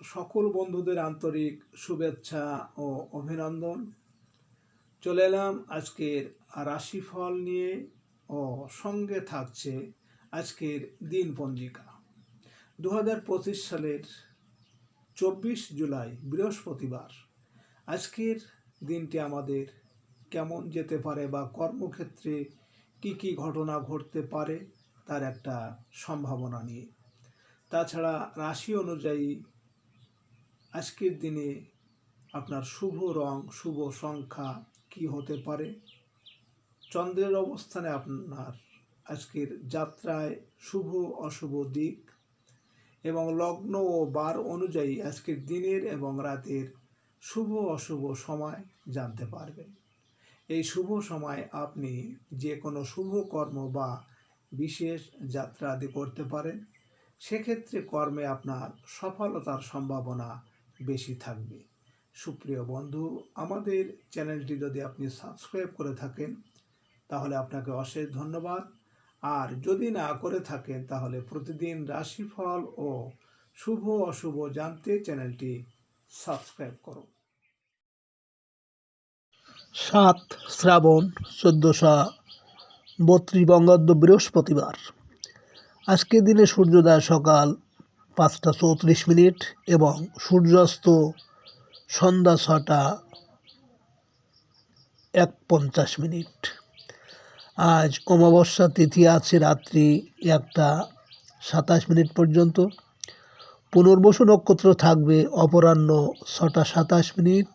সকল বন্ধুদের আন্তরিক শুভেচ্ছা ও অভিনন্দন। চলে এলাম আজকের রাশিফল নিয়ে ও সঙ্গে থাকছে আজকের দিন পঞ্জিকা। 2025 সালের 24 জুলাই বৃহস্পতিবার। আজকের দিনটি আমাদের কেমন যেতে পারে বা কর্মক্ষেত্রে কি ঘটনা ঘটতে পারে তার একটা সম্ভাবনা নিয়ে। তাছাড়া রাশি অনুযায়ী আজকের দিনে আপনার শুভ রং, শুভ সংখ্যা কি হতে পারে, চন্দ্রের অবস্থানে আপনার আজকের যাত্রায় শুভ অশুভ দিক এবং লগ্ন ও বার অনুযায়ী আজকের দিনের এবং রাতের শুভ অশুভ সময় জানতে পারবেন। এই শুভ সময় আপনি যে কোনো শুভ কর্ম বা বিশেষ যাত্রা আদি করতে পারেন। সেক্ষেত্রে কর্মে আপনার সফলতার সম্ভাবনা বেশি থাকবে। সুপ্রিয় বন্ধু, আমাদের চ্যানেলটি যদি আপনি সাবস্ক্রাইব করে থাকেন তাহলে আপনাকে অশেষ ধন্যবাদ। আর যদি না করে থাকেন তাহলে প্রতিদিন রাশিফল ও শুভ অশুভ জানতে চ্যানেলটি সাবস্ক্রাইব করুন। 7 শ্রাবণ 1432 বঙ্গাব্দ বৃহস্পতিবার। আজকের দিনে সূর্যোদয় সকাল 5টা 34 মিনিট এবং সূর্যাস্ত সন্ধ্যা 6টা 51 মিনিট। আজ অমাবস্যা তিথি আছে রাত্রি 1টা 27 মিনিট পর্যন্ত। পুনর্বসু নক্ষত্র থাকবে অপরাহ্ন 6টা 27 মিনিট।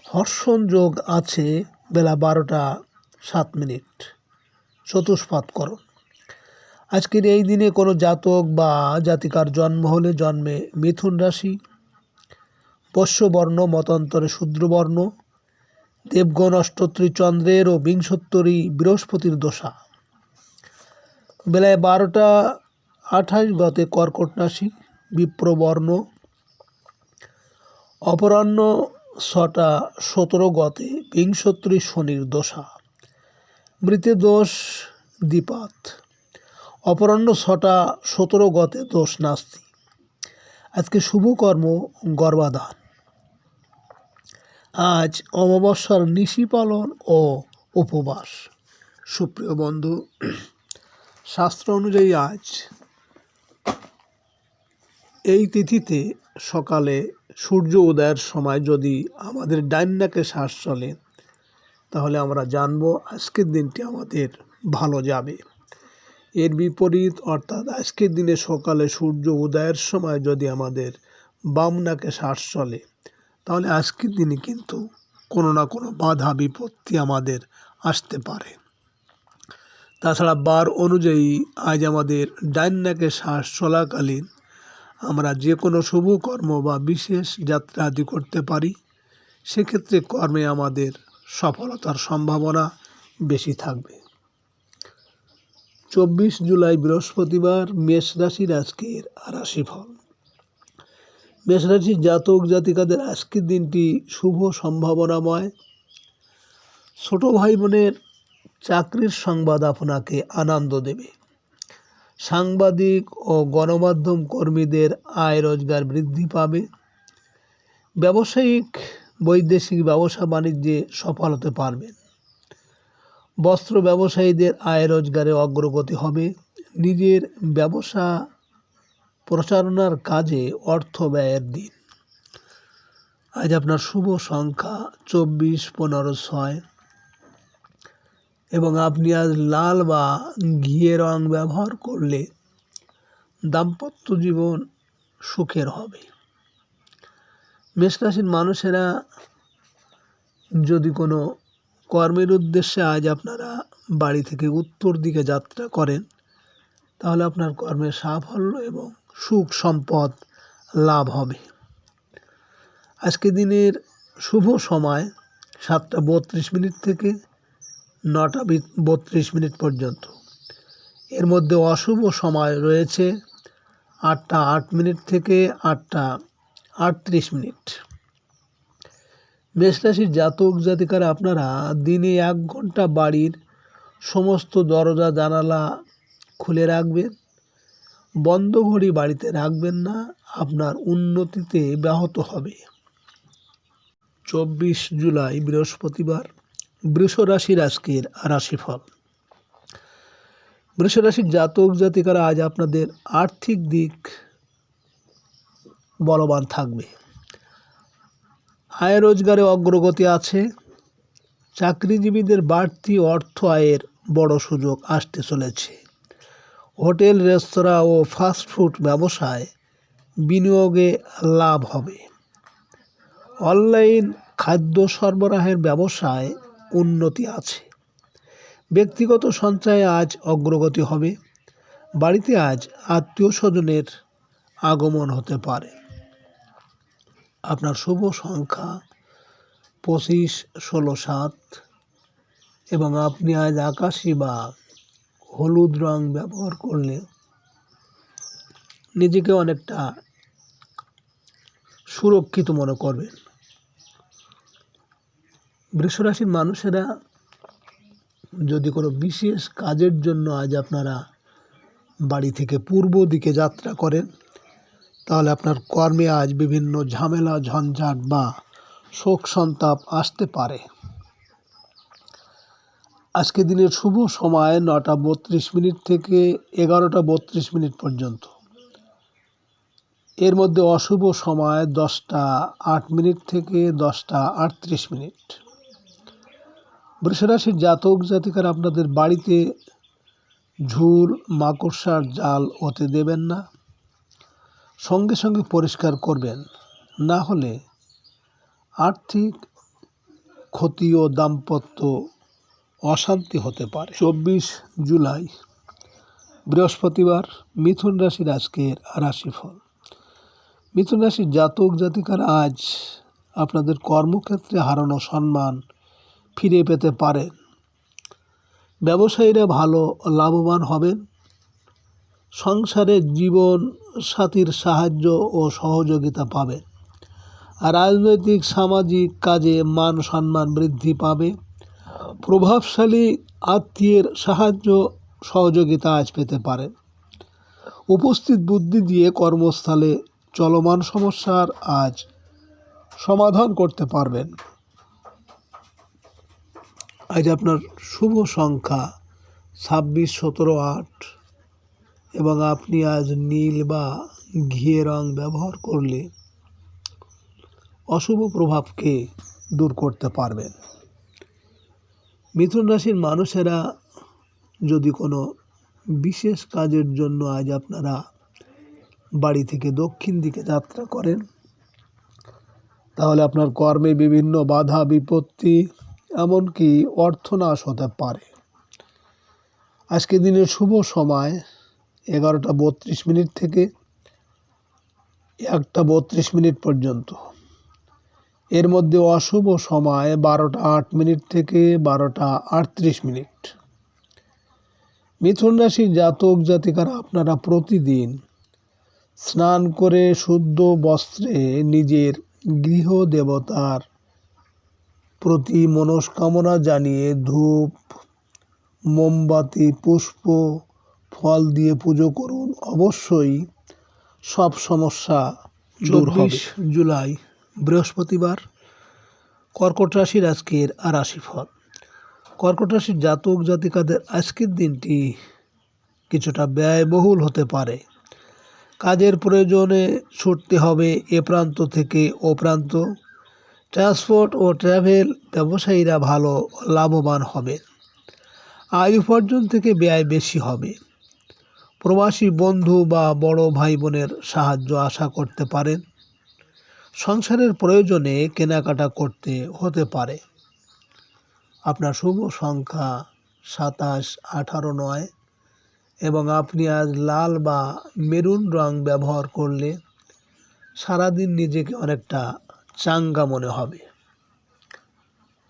হর্ষণ যোগ আছে বেলা 12টা 7 মিনিট। চতুষ্পাতকরণ। আজকের এই দিনে কোনো জাতক বা জাতিকার জন্ম হলে জন্মে মিথুন রাশি, বর্ণ মতান্তরে শূদ্রবর্ণ, দেবগণ অষ্টোত্তরী চন্দ্রের ও বিংশোত্তরী বৃহস্পতির দশা। বেলায় 12টা 28 গতে কর্কট রাশি, বিপ্রবর্ণ। অপরাহ্ন 6টা 17 গতে বিংশোত্তরী শনির দশা। মৃতে দোষ দ্বিপাত। অপরাহ্ন 6টা 17 গতে দোষ নাস্তি। আজকে শুভ কর্ম গর্ভাধান। আজ অমাবস্যার নিশি পালন ও উপবাস। সুপ্রিয় বন্ধু, শাস্ত্র অনুযায়ী আজ এই তিথিতে সকালে সূর্য উদয়ের সময় যদি আমাদের ডাইন নাকে শ্বাস চলে তাহলে আমরা জানবো আজকের দিনটি আমাদের ভালো যাবে। এর বিপরীত অর্থাৎ আজকের দিনে সকালে সূর্য উদয়ের সময় যদি আমাদের বাম নাকে শ্বাস চলে তাহলে আজকের দিনে কিন্তু কোনো না কোনো বাধা বিপত্তি আমাদের আসতে পারে। তাছাড়া বার অনুযায়ী আজ আমাদের ডাইন নাকে শ্বাস চলাকালীন আমরা যে কোনো শুভ কর্ম বা বিশেষ যাত্রা আদি করতে পারি। সেক্ষেত্রে কর্মে আমাদের সফলতার সম্ভাবনা বেশি থাকবে। 24 জুলাই বৃহস্পতিবার, মেষ রাশির আজকের রাশিফল। মেষ রাশির জাতক জাতিকাদের আজকের দিনটি শুভ সম্ভাবনাময়। ছোট ভাই বোনের চাকরির সংবাদ আপনাকে আনন্দ দেবে। সাংবাদিক ও গণমাধ্যম কর্মীদের আয় রোজগার বৃদ্ধি পাবে। ব্যবসায়িক বৈদেশিক ব্যবসা বাণিজ্যে সফল হতে পারবেন। বস্ত্র ব্যবসায়ীদের আয় রোজগারে অগ্রগতি হবে। নিজের ব্যবসা প্রচারণার কাজে অর্থ ব্যয়ের দিন। আজ আপনার শুভ সংখ্যা 24, 15, 6 এবং আপনি আজ লাল বা ঘিয়ে রং ব্যবহার করলে দাম্পত্য জীবন সুখের হবে। মেষ রাশির মানুষেরা যদি কোনো কর্মের উদ্দেশ্যে আজ আপনারা বাড়ি থেকে উত্তর দিকে যাত্রা করেন তাহলে আপনার কর্মের সাফল্য এবং সুখ সম্পদ লাভ হবে। আজকে দিনের শুভ সময় 7টা 32 মিনিট থেকে 9টা 32 মিনিট পর্যন্ত। এর মধ্যে অশুভ সময় রয়েছে 8টা 8 মিনিট থেকে 8টা 38 মিনিট। মেষ রাশির জাতক জাতিকারা আপনারা দিনে 1 ঘন্টা বাড়ির সমস্ত দরজা জানালা খুলে রাখবেন। বন্ধ ঘড়ি বাড়িতে রাখবেন না, আপনার উন্নতিতে ব্যাহত হবে। 24 জুলাই বৃহস্পতিবার, বৃষ রাশির আজকের রাশিফল। বৃষ রাশির জাতক জাতিকারা আজ আপনাদের আর্থিক দিক বলবান থাকবে। আয় রোজগারে অগ্রগতি আছে। চাকরিজীবীদের বাড়তি অর্থ আয়ের বড় সুযোগ আসতে চলেছে। হোটেল, রেস্তোরাঁ ও ফাস্টফুড ব্যবসায় বিনিয়োগে লাভ হবে। অনলাইন খাদ্য সরবরাহের ব্যবসায় উন্নতি আছে। ব্যক্তিগত সঞ্চয়ে আজ অগ্রগতি হবে। বাড়িতে আজ আত্মীয় স্বজনের আগমন হতে পারে। আপনার শুভ সংখ্যা 25, 16, 7 এবং আপনি আজ আকাশি বা হলুদ রং ব্যবহার করলে নিজেকে অনেকটা সুরক্ষিত মনে করবেন। বৃষ রাশির মানুষেরা যদি কোনো বিশেষ কাজের জন্য আজ আপনারা বাড়ি থেকে পূর্ব দিকে যাত্রা করেন, তাহলে আপনার কর্মে আজ বিভিন্ন ঝামেলা, ঝঞ্ঝাট বা শোক সন্তাপ আসতে পারে। আজকে দিনের শুভ সময় 9:32 থেকে 11:32 পর্যন্ত। এর মধ্যে অশুভ সময় 10:08 থেকে 10:38। বৃষ রাশির জাতক জাতিকারা আপনাদের বাড়িতে ঝুল, মাকড়সার জাল হতে দেবেন না। সঙ্গে সঙ্গে পরিষ্কার করবেন, না হলে আর্থিক ক্ষতি ও দাম্পত্য অশান্তি হতে পারে। 24 জুলাই বৃহস্পতিবার, মিথুন রাশির আজকের রাশিফল। মিথুন রাশির জাতক জাতিকারা আজ আপনাদের কর্মক্ষেত্রে হারানো সম্মান ফিরে পেতে পারেন। ব্যবসায়ীরা ভালো লাভবান হবেন। সংসারে জীবন সাথীর সাহায্য ও সহযোগিতা পাবেন। আর রাজনৈতিক সামাজিক কাজে মান সম্মান বৃদ্ধি পাবে। প্রভাবশালী আত্মীয়ের সাহায্য সহযোগিতা আজ পেতে পারেন। উপস্থিত বুদ্ধি দিয়ে কর্মস্থলে চলমান সমস্যার আজ সমাধান করতে পারবেন। আজ আপনার শুভ সংখ্যা 26, 17, 8 এবং আপনি আজ নীল বা ঘিয়ে রং ব্যবহার করলে অশুভ প্রভাবকে দূর করতে পারবেন। মিথুন রাশির মানুষেরা যদি কোনো বিশেষ কাজের জন্য আজ আপনারা বাড়ি থেকে দক্ষিণ দিকে যাত্রা করেন, তাহলে আপনার কর্মে বিভিন্ন বাধা বিপত্তি, এমনকি অর্থনাশ হতে পারে। আজকে দিনের শুভ সময় 11:32 থেকে 1:32 পর্যন্ত। এর মধ্যে অশুভ সময় 12:08 থেকে 12:38। মিথুন রাশির জাতক জাতিকারা আপনারা প্রতিদিন স্নান করে শুদ্ধ বস্ত্রে নিজের গৃহ দেবতার প্রতি মনস্কামনা জানিয়ে ধূপ, মোমবাতি, পুষ্প, ফল দিয়ে পুজো করুন। অবশ্যই সব সমস্যা দূর হবে। 24 জুলাই বৃহস্পতিবার, কর্কট রাশির আজকের রাশিফল। কর্কট রাশির জাতক জাতিকাদের আজকের দিনটি কিছুটা ব্যয়বহুল হতে পারে। কাজের প্রয়োজনে ছুটতে হবে এ প্রান্ত থেকে ও প্রান্ত। ট্রান্সপোর্ট ও ট্রাভেল ব্যবসায়ীরা ভালো লাভবান হবে। আয় উপার্জন থেকে ব্যয় বেশি হবে। প্রবাসী বন্ধু বা বড় ভাই বোনের সাহায্য আশা করতে পারেন। সংসারের প্রয়োজনে কেনাকাটা করতে হতে পারে। আপনার শুভ সংখ্যা 27, 18, 9 এবং আপনি আজ লাল বা মেরুন রং ব্যবহার করলে সারাদিন নিজেকে অনেকটা চাঙ্গা মনে হবে।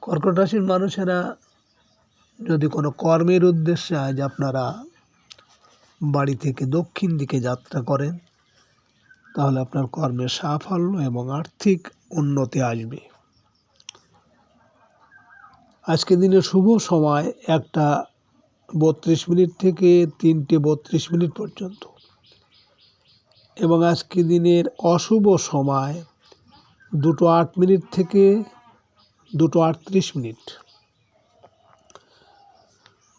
কর্কট রাশির মানুষেরা যদি কোনো কর্মের উদ্দেশ্যে আজ আপনারা বাড়ি থেকে দক্ষিণ দিকে যাত্রা করেন, তাহলে আপনার কর্মের সাফল্য এবং আর্থিক উন্নতি আসবে। আজকে দিনের শুভ সময় 1:32 থেকে 3:32 পর্যন্ত। এবং আজকে দিনের অশুভ সময় 2:08 থেকে 2:38।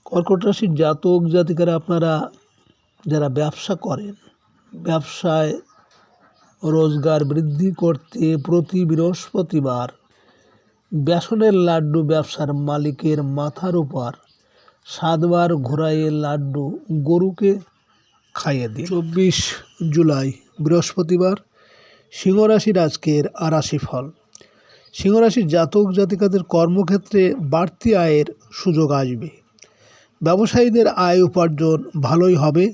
কর্কট রাশির জাতক জাতিকারা আপনারা যারা ব্যবসা করেন, ব্যবসায় রোজগার বৃদ্ধি করতে প্রতি বৃহস্পতিবার বেসনের লাড্ডু ব্যবসার মালিকের মাথার উপর 7 বার ঘোরাইয়ে লাড্ডু গরুকে খাইয়ে দিন। 24 জুলাই বৃহস্পতিবার সিংহ রাশির আজকের রাশিফল। সিংহ রাশির জাতক জাতিকাদের কর্মক্ষেত্রে বাড়তি আয়ের সুযোগ আসবে। ব্যবসায়ীদের আয় উপার্জন ভালোই হবে।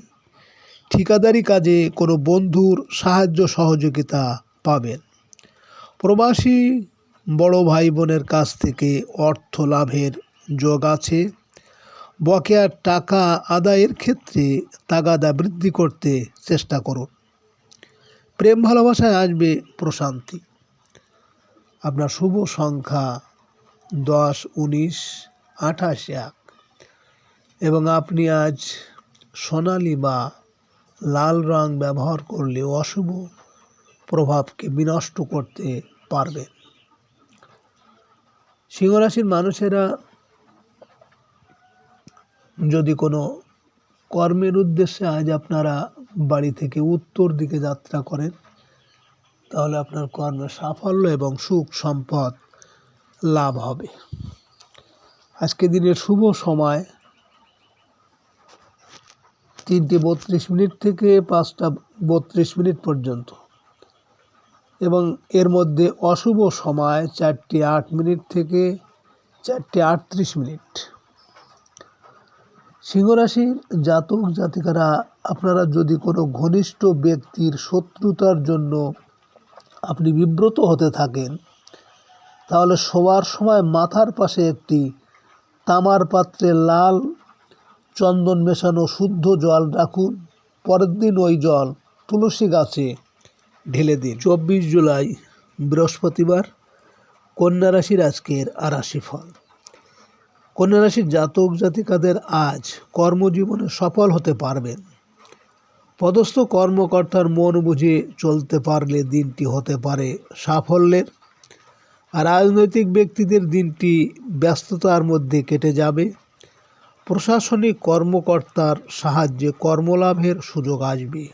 ঠিকাদারি কাজে কোনো বন্ধুর সাহায্য সহযোগিতা পাবেন। প্রবাসী বড় ভাই বোনের কাছ থেকে অর্থ লাভের যোগ আছে। বকেয়া টাকা আদায়ের ক্ষেত্রে তাগাদা বৃদ্ধি করতে চেষ্টা করুন। প্রেম ভালোবাসায় আসবে প্রশান্তি। আপনার শুভ সংখ্যা 10, 19, 28, 1 এবং আপনি আজ সোনালী বা লাল রং ব্যবহার করলে অশুভ প্রভাবকে বিনষ্ট করতে পারবেন। সিংহ রাশির মানুষেরা যদি কোনো কর্মের উদ্দেশ্যে আজ আপনারা বাড়ি থেকে উত্তর দিকে যাত্রা করেন, তাহলে আপনার কর্মে সাফল্য এবং সুখ সম্পদ লাভ হবে। আজকে দিনের শুভ সময় 3:32 থেকে 5:32 পর্যন্ত এবং এর মধ্যে অশুভ সময় 4:08 থেকে 4:38। সিংহ রাশির জাতক জাতিকারা আপনারা যদি কোনো ঘনিষ্ঠ ব্যক্তির শত্রুতার জন্য আপনি বিব্রত হতে থাকেন, তাহলে শোবার সময় মাথার পাশে একটি তামার পাত্রে লাল চন্দন মেশানো শুদ্ধ জল রাখুন। পরের দিন ওই জল তুলসী গাছে ঢেলে দিন। 24 জুলাই বৃহস্পতিবার কন্যা রাশির আজকের রাশিফল। কন্যা রাশির জাতক জাতিকাদের আজ কর্মজীবনে সফল হতে পারবেন। পদস্থ কর্মকর্তার মন বুঝে চলতে পারলে দিনটি হতে পারে সাফল্যের। আর রাজনৈতিক ব্যক্তিদের দিনটি ব্যস্ততার মধ্যে কেটে যাবে। প্রশাসনিক কর্মকর্তার সাহায্যে কর্মলাভের সুযোগ আসবে।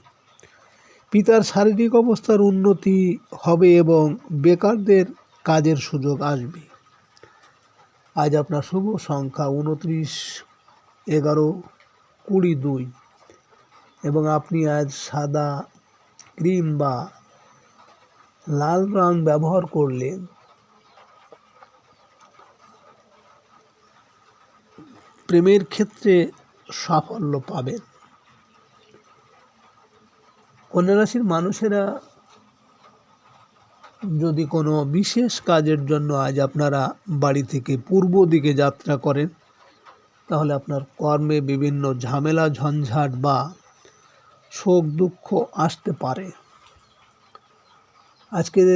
পিতার শারীরিক অবস্থার উন্নতি হবে এবং বেকারদের কাজের সুযোগ আসবে। আজ আপনার শুভ সংখ্যা 29, 11, 22 এবং আপনি আজ সাদা, ক্রিম বা লাল রং ব্যবহার করলে প্রেমের ক্ষেত্রে সাফল্য পাবেন। কন্যা রাশির মানুষেরা যদি কোনো বিশেষ কাজের জন্য আজ আপনারা বাড়ি থেকে পূর্ব দিকে যাত্রা করেন, তাহলে আপনার কর্মে বিভিন্ন ঝামেলা ঝঞ্ঝাট বা শোক দুঃখ আসতে পারে। আজকের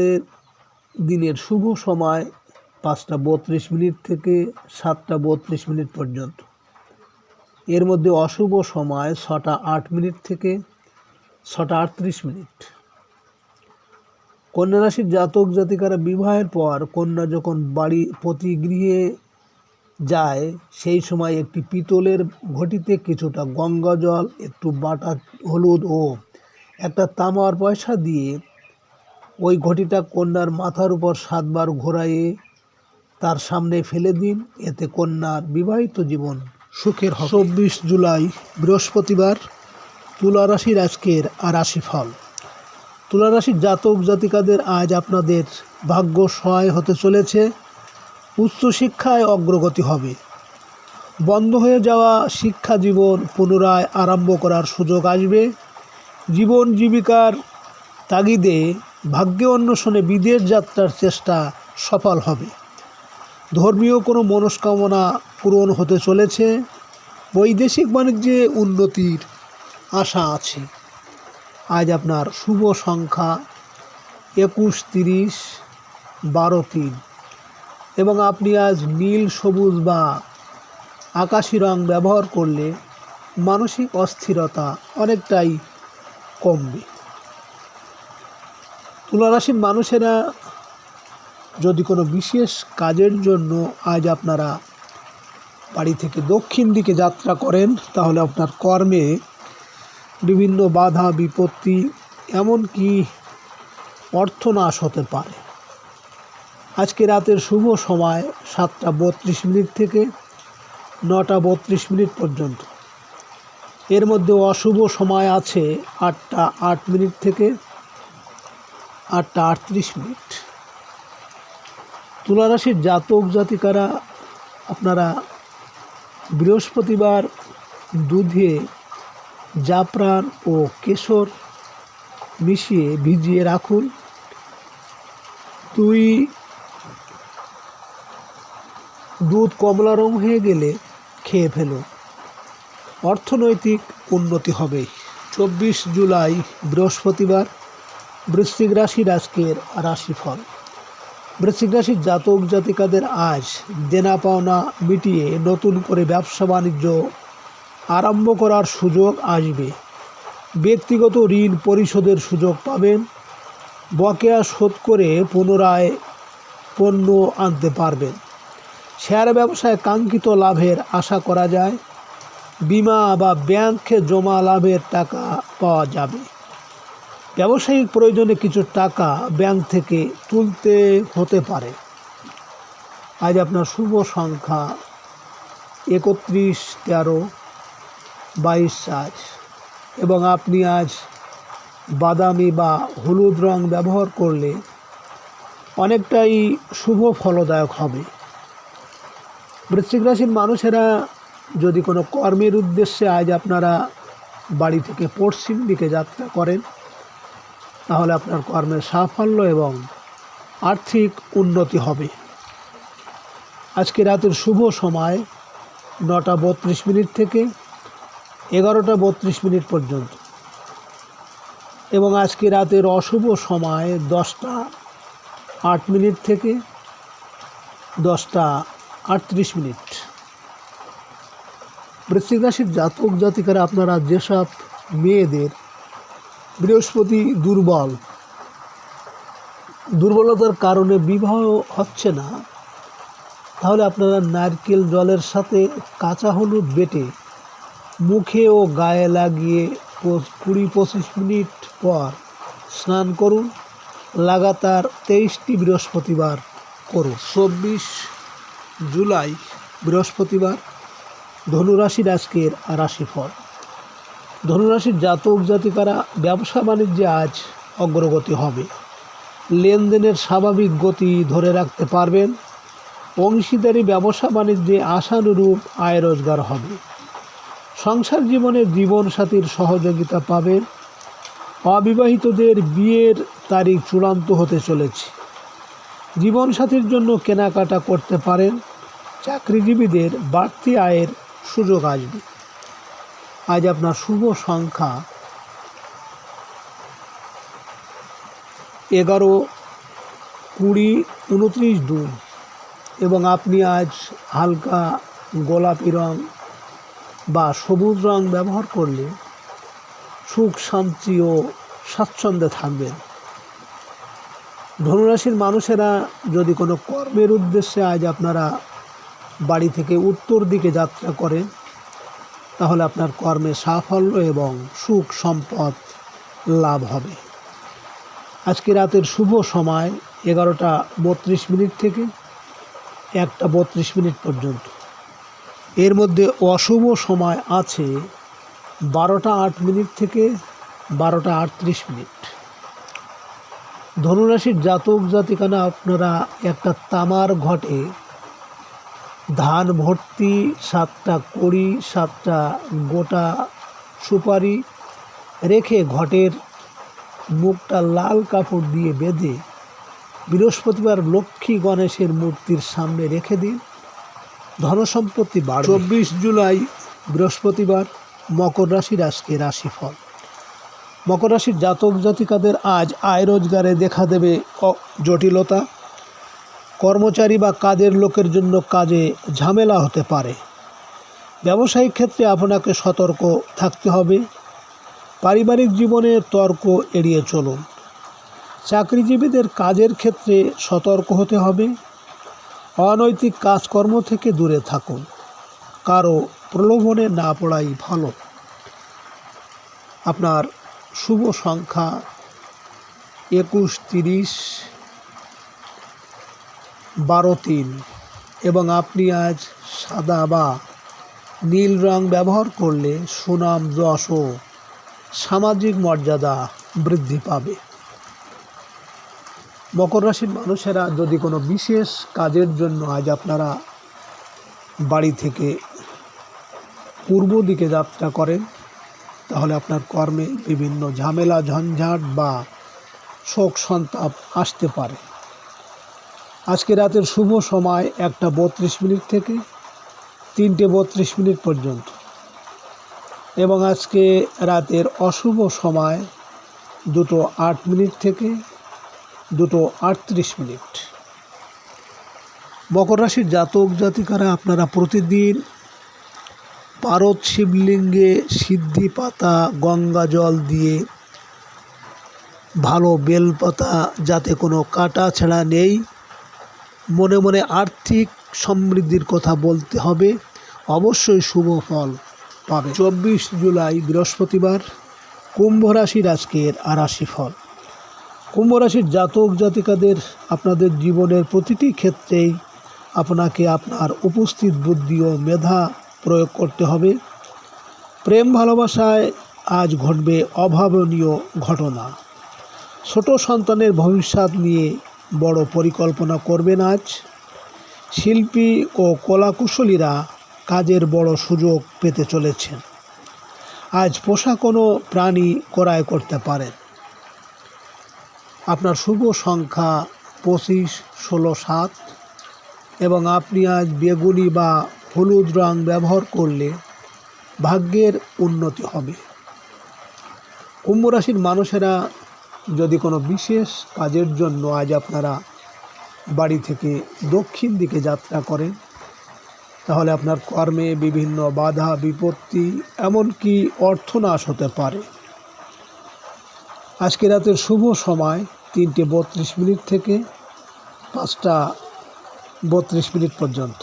দিনের শুভ সময় 5:32 থেকে 7:32 পর্যন্ত। এর মধ্যে অশুভ সময় 6:08 থেকে 6:38। কন্যা রাশির জাতক জাতিকারা বিবাহের পর কন্যা যখন বাড়ি প্রতি গৃহে যায়, সেই সময় একটি পিতলের ঘটিতে কিছুটা গঙ্গা জল, একটু বাটা হলুদ ও একটা তামার পয়সা দিয়ে ওই ঘটিটা কন্যার মাথার উপর 7 বার ঘোরাইয়ে তার সামনে ফেলে দিন। এতে কন্যার বিবাহিত জীবন সুখের হবে। 24 জুলাই বৃহস্পতিবার তুলা রাশির আজকের রাশিফল। তুলা রাশির জাতক জাতিকাদের আজ আপনাদের ভাগ্য সহায় হতে চলেছে। উচ্চশিক্ষায় অগ্রগতি হবে। বন্ধ হয়ে যাওয়া শিক্ষা জীবন পুনরায় আরম্ভ করার সুযোগ আসবে। জীবন জীবিকার তাগিদে ভাগ্য অন্বেষণে বিদেশ যাত্রার চেষ্টা সফল হবে। ধর্মীয় কোনো মনস্কামনা পূরণ হতে চলেছে। বৈদেশিক বাণিজ্যে উন্নতির আশা আছে। আজ আপনার শুভ সংখ্যা 21, 30, 12, 3 এবং আপনি আজ নীল, সবুজ বা আকাশি রং ব্যবহার করলে মানসিক অস্থিরতা অনেকটাই কমবে। তুলা রাশির মানুষেরা যদি কোনো বিশেষ কাজের জন্য আজ আপনারা বাড়ি থেকে দক্ষিণ দিকে যাত্রা করেন, তাহলে আপনার কর্মে বিভিন্ন বাধা বিপত্তি, এমনকি অর্থনাশ হতে পারে। আজকে রাতের শুভ সময় 7:32 থেকে 9:32 পর্যন্ত। এর মধ্যে অশুভ সময় আছে 8:08 থেকে 8:38। তুলা রাশির জাতক জাতিকারা আপনারা বৃহস্পতিবার দুধে জাফরান ও কেশর মিশিয়ে ভিজিয়ে রাখুন। দুধ কমলা রং হয়ে গেলে খেয়ে ফেলুন। অর্থনৈতিক উন্নতি হবে। 24 জুলাই বৃহস্পতিবার। বৃশ্চিক রাশির আজকের রাশিফল। বৃশ্চিক রাশির জাতক জাতিকাদের আজ দেনা পাওনা মিটিয়ে নতুন করে ব্যবসা বাণিজ্য আরম্ভ করার সুযোগ আসবে। ব্যক্তিগত ঋণ পরিশোধের সুযোগ পাবেন। বকেয়া শোধ করে পুনরায় পণ্য আনতে পারবেন। শেয়ার ব্যবসায় কাঙ্ক্ষিত লাভের আশা করা যায়। বিমা বা ব্যাংকে জমা লাভের টাকা পাওয়া যাবে। ব্যবসায়িক প্রয়োজনে কিছু টাকা ব্যাংক থেকে তুলতে হতে পারে। আজ আপনার শুভ সংখ্যা 31, 13, 22 এবং আপনি আজ বাদামি বা হলুদ রং ব্যবহার করলে অনেকটাই শুভ ফলদায়ক হবে। বৃশ্চিক রাশির মানুষেরা যদি কোনো কর্মের উদ্দেশ্যে আজ আপনারা বাড়ি থেকে পশ্চিম দিকে যাত্রা করেন, তাহলে আপনার কর্মের সাফল্য এবং আর্থিক উন্নতি হবে। আজকে রাতের শুভ সময় 9:32 থেকে 11:32 পর্যন্ত এবং আজকে রাতের অশুভ সময় 10:08 থেকে 10:38। বৃশ্চিক রাশির জাতক জাতিকারা আপনারা যেসব মেয়েদের বৃহস্পতি দুর্বলতার কারণে বিবাহ হচ্ছে না, তাহলে আপনারা নারকেল জলের সাথে কাঁচা হলুদ বেটে মুখে ও গায়ে লাগিয়ে 20-25 মিনিট পর স্নান করুন। লাগাতার 23টি বৃহস্পতিবার করুন। 24 জুলাই বৃহস্পতিবার। ধনুরাশির আজকের রাশিফল। ধনুরাশির জাতক জাতিকারা ব্যবসা বাণিজ্যে আজ অগ্রগতি হবে। লেনদেনের স্বাভাবিক গতি ধরে রাখতে পারবেন। অংশীদারি ব্যবসা বাণিজ্যে আশানুরূপ আয় রোজগার হবে। সংসার জীবনে জীবনসাথীর সহযোগিতা পাবেন। অবিবাহিতদের বিয়ের তারিখ চূড়ান্ত হতে চলেছে। জীবনসাথীর জন্য কেনাকাটা করতে পারেন। চাকরিজীবীদের বাড়তি আয়ের সুযোগ আসবে। আজ আপনার শুভ সংখ্যা 11, 20, 29, 2 এবং আপনি আজ হালকা গোলাপি রং বা সবুজ রং ব্যবহার করলে সুখ শান্তি ও স্বাচ্ছন্দ্যে থাকবেন। ধনুরাশির মানুষেরা যদি কোনো কর্মের উদ্দেশ্যে আজ আপনারা বাড়ি থেকে উত্তর দিকে যাত্রা করেন, তাহলে আপনার কর্মে সাফল্য এবং সুখ সম্পদ লাভ হবে। আজকে রাতের শুভ সময় 11:32 থেকে 1:32 পর্যন্ত। এর মধ্যে অশুভ সময় আছে 12:08 থেকে 12:38। ধনুরাশির জাতক জাতিকারা আপনারা একটা তামার ঘটে ধান ভর্তি 7টা কড়ি, 7টা গোটা সুপারি রেখে ঘটের মুখটা লাল কাপড় দিয়ে বেঁধে বৃহস্পতিবার লক্ষ্মী গণেশের মূর্তির সামনে রেখে দিন। ধনসম্পত্তি বাড়বে। 24 জুলাই বৃহস্পতিবার। মকর রাশির আজকে রাশিফল। মকর রাশির জাতক জাতিকাদের আজ আয় রোজগারে দেখা দেবে জটিলতা। কর্মচারী বা কাজের লোকের জন্য কাজে ঝামেলা হতে পারে। ব্যবসায়িক ক্ষেত্রে আপনাকে সতর্ক থাকতে হবে। পারিবারিক জীবনে তর্ক এড়িয়ে চলুন। চাকরিজীবীদের কাজের ক্ষেত্রে সতর্ক হতে হবে। অনৈতিক কাজকর্ম থেকে দূরে থাকুন, কারো প্রলোভনে না পড়াই ভালো। আপনার শুভ সংখ্যা 21, 30, 12, 3 এবং আপনি আজ সাদা বা নীল রং ব্যবহার করলে সুনাম, যশ ও সামাজিক মর্যাদা বৃদ্ধি পাবে। মকর রাশির মানুষেরা যদি কোনো বিশেষ কাজের জন্য আজ আপনারা বাড়ি থেকে পূর্ব দিকে যাত্রা করেন, তাহলে আপনার কর্মে বিভিন্ন ঝামেলা, ঝঞ্ঝাট বা শোক সন্তাপ আসতে পারে। আজকে রাতের শুভ সময় 1:32 থেকে 3:32 পর্যন্ত এবং আজকে রাতের অশুভ সময় 2:08 থেকে 2:38। মকর রাশির জাতক জাতিকারা আপনারা প্রতিদিন পারদ শিবলিঙ্গে সিদ্ধি পাতা, গঙ্গা জল দিয়ে ভালো বেলপাতা, যাতে কোনো কাটা ছেঁড়া নেই, মনে মনে আর্থিক সমৃদ্ধির কথা বলতে হবে, অবশ্যই শুভ ফল পাবে। 24 জুলাই বৃহস্পতিবার, কুম্ভ রাশির আজকের রাশিফল। কুম্ভ রাশির জাতক জাতিকাদের আপনাদের জীবনের প্রতিটি ক্ষেত্রেই আপনাকে আপনার উপস্থিত বুদ্ধি ও মেধা প্রয়োগ করতে হবে। প্রেম ভালোবাসায় আজ ঘটবে অভাবনীয় ঘটনা। ছোট সন্তানের ভবিষ্যৎ নিয়ে বড় পরিকল্পনা করবেন আজ। শিল্পী ও কলাকুশলীরা কাজের বড় সুযোগ পেতে চলেছেন। আজ পোষা কোনো প্রাণী ক্রয় করতে পারেন। আপনার শুভ সংখ্যা 25, 16, 7 এবং আপনি আজ বেগুনি বা হলুদ রং ব্যবহার করলে ভাগ্যের উন্নতি হবে। কুম্ভ রাশির মানুষেরা যদি কোনো বিশেষ কাজের জন্য আজ আপনারা বাড়ি থেকে দক্ষিণ দিকে যাত্রা করেন, তাহলে আপনার কর্মে বিভিন্ন বাধা বিপত্তি, এমনকি অর্থনাশ হতে পারে। আজকে রাতের শুভ সময় 3:32 থেকে 5:32 পর্যন্ত।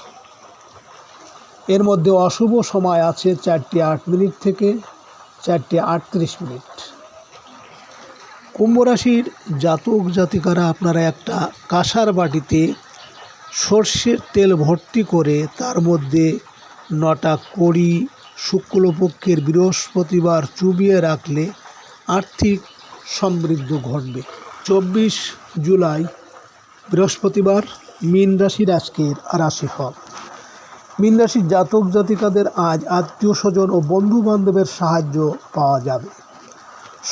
এর মধ্যে অশুভ সময় আছে 4:08 থেকে 4:38। কুম্ভ রাশির জাতক জাতিকারা আপনারা একটা কাঁসার বাটিতে সর্ষের তেল ভর্তি করে তার মধ্যে 9টা কড়ি শুক্লপক্ষের বৃহস্পতিবার চুবিয়ে রাখলে আর্থিক সমৃদ্ধি ঘটবে। 24 জুলাই বৃহস্পতিবার, মীন রাশির আজকের রাশিফল। মীন রাশির জাতক জাতিকাদের আজ আত্মীয় স্বজন ও বন্ধু বান্ধবের সাহায্য পাওয়া যাবে।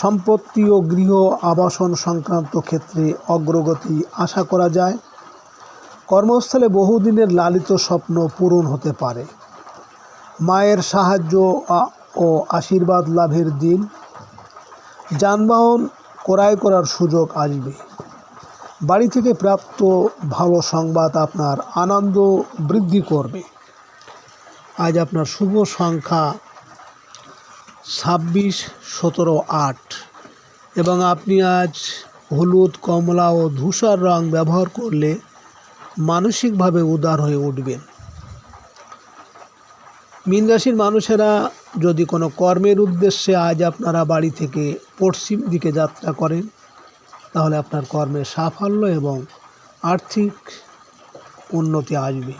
সম্পত্তি ও গৃহ আবাসন সংক্রান্ত ক্ষেত্রে অগ্রগতি আশা করা যায়। কর্মস্থলে বহুদিনের লালিত স্বপ্ন পূরণ হতে পারে। মায়ের সাহায্য ও আশীর্বাদ লাভের দিন। যানবাহন ক্রয় করার সুযোগ আসবে। বাড়ি থেকে প্রাপ্ত ভালো সংবাদ আপনার আনন্দ বৃদ্ধি করবে। আজ আপনার শুভ সংখ্যা 26, 17, 8 এবং আপনি আজ হলুদ, কমলা ও ধূসর রং ব্যবহার করলে মানসিকভাবে উদার হয়ে উঠবেন। মীন রাশির মানুষেরা যদি কোনো কর্মের উদ্দেশ্যে আজ আপনারা বাড়ি থেকে পশ্চিম দিকে যাত্রা করেন, তাহলে আপনার কর্মের সাফল্য এবং আর্থিক উন্নতি আসবে।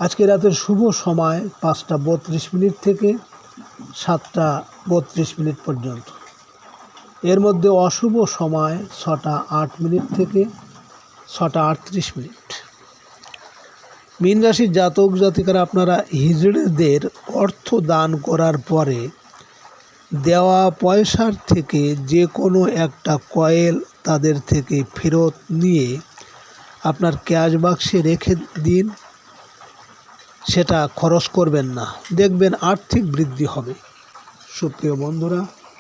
আজকে রাতের শুভ সময় 5:32 থেকে 7:32 পর্যন্ত। এর মধ্যে অশুভ সময় 6:08 থেকে 6:38। মীন রাশির জাতক জাতিকারা আপনারা হিজড়েদের অর্থ দান করার পরে দেওয়া পয়সার থেকে যে কোনো একটা কয়েল তাদের থেকে ফেরত নিয়ে আপনার ক্যাশ বাক্সে রেখে দিন। সেটা খরচ করবেন না, দেখবেন আর্থিক বৃদ্ধি হবে। সুপ্রিয় বন্ধুরা,